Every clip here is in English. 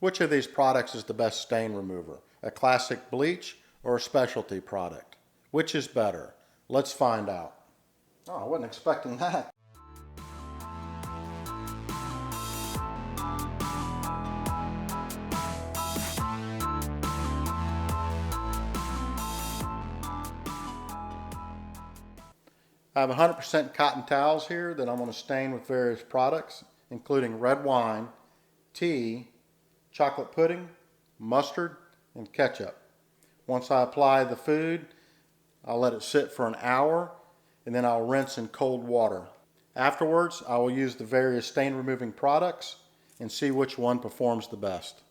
Which of these products is the best stain remover? A classic bleach or a specialty product? Which is better? Let's find out. Oh, I wasn't expecting that. I have 100% cotton towels here that I'm going to stain with various products, including red wine, tea, chocolate pudding, mustard, and ketchup. Once I apply the food, I'll let it sit for an hour, and then I'll rinse in cold water. Afterwards, I will use the various stain removing products and see which one performs the best.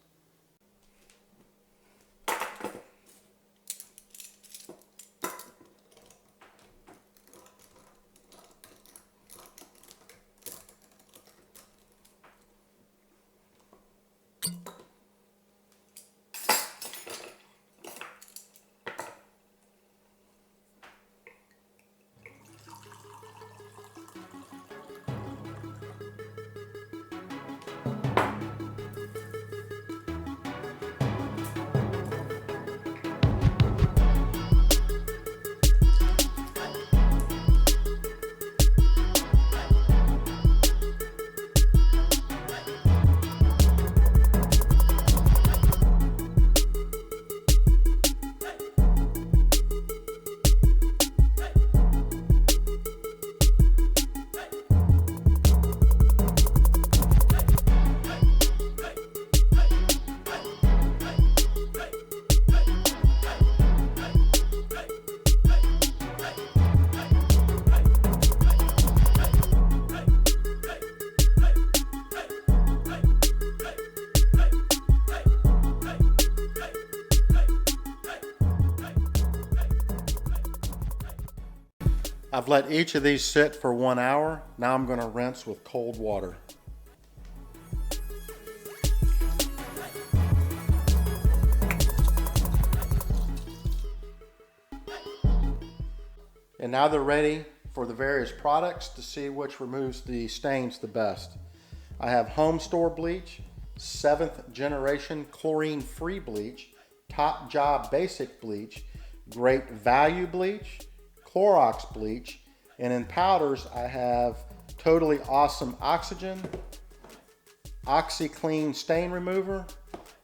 I've let each of these sit for 1 hour. Now I'm going to rinse with cold water. And now they're ready for the various products to see which removes the stains the best. I have Home Store Bleach, 7th Generation Chlorine-Free Bleach, Top Job Basic Bleach, Great Value Bleach, Clorox bleach, and in powders I have Totally Awesome Oxygen, Oxi Clean Stain Remover,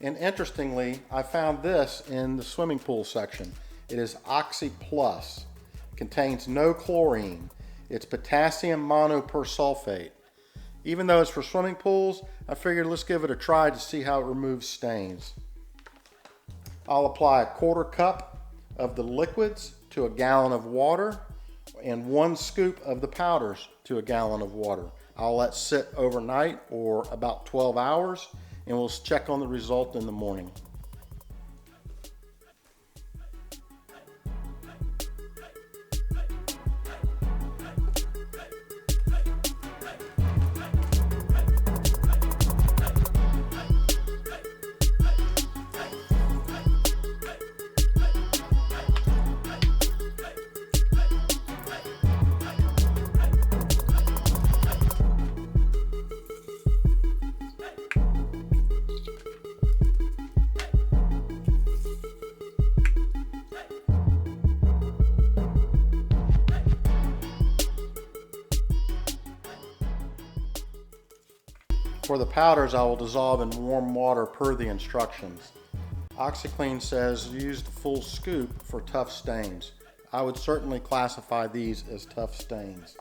and interestingly I found this in the swimming pool section. It is Oxi Plus. It contains no chlorine. It's potassium monopersulfate. Even though it's for swimming pools, I figured let's give it a try to see how it removes stains. I'll apply a 1/4 cup of the liquids to a gallon of water and 1 scoop of the powders to a gallon of water. I'll let sit overnight or about 12 hours and we'll check on the result in the morning. For the powders, I will dissolve in warm water per the instructions. Oxi Clean says use the full scoop for tough stains. I would certainly classify these as tough stains.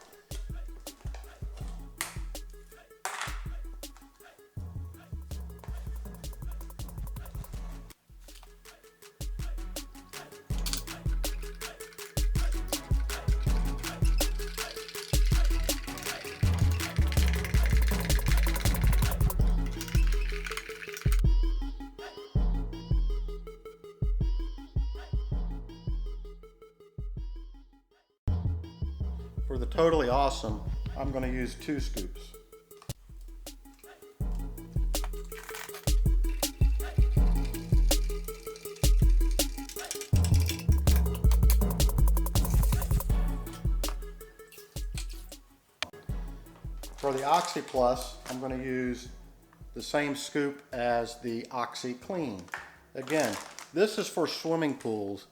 For the Totally Awesome, I'm going to use 2 scoops. For the Oxi Plus, I'm going to use the same scoop as the Oxi Clean. Again, this is for swimming pools,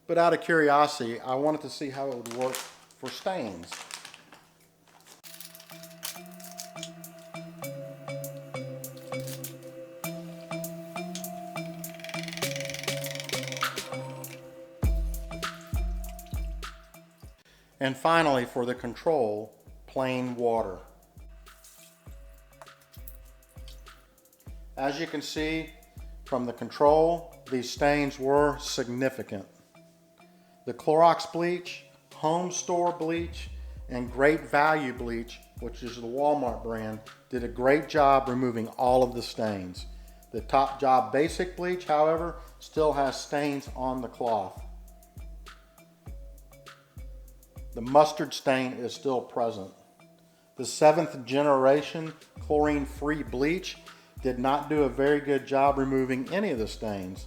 but out of curiosity, I wanted to see how it would work for stains. And finally, for the control, plain water. As you can see from the control, these stains were significant. The Clorox bleach, Home Store bleach, and Great Value bleach, which is the Walmart brand, did a great job removing all of the stains. The Top Job Basic bleach, however, still has stains on the cloth. The mustard stain is still present. The 7th generation chlorine-free bleach did not do a very good job removing any of the stains.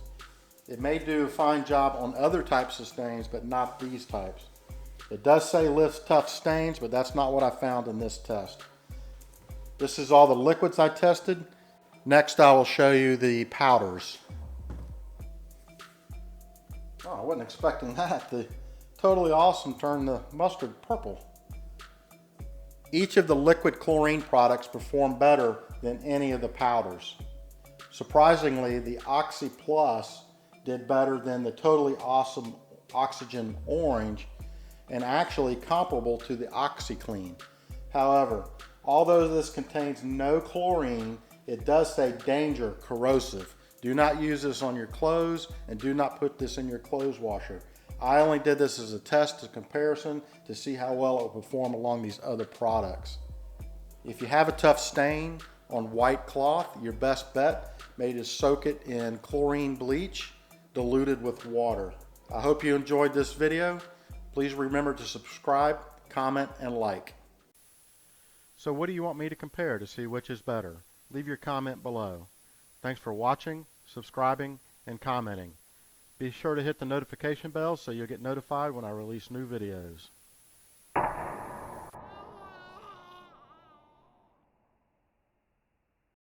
It may do a fine job on other types of stains, but not these types. It does say lifts tough stains, but that's not what I found in this test. This is all the liquids I tested. Next, I will show you the powders. Oh, I wasn't expecting that. The Totally Awesome turned the mustard purple. Each of the liquid chlorine products performed better than any of the powders. Surprisingly, the Oxi Plus did better than the Totally Awesome Oxygen Orange, and actually comparable to the Oxi Clean. However, although this contains no chlorine, it does say danger, corrosive. Do not use this on your clothes, and do not put this in your clothes washer. I only did this as a test, a comparison, to see how well it will perform along these other products. If you have a tough stain on white cloth, your best bet may be to soak it in chlorine bleach diluted with water. I hope you enjoyed this video. Please remember to subscribe, comment, and like. So what do you want me to compare to see which is better? Leave your comment below. Thanks for watching, subscribing, and commenting. Be sure to hit the notification bell so you'll get notified when I release new videos.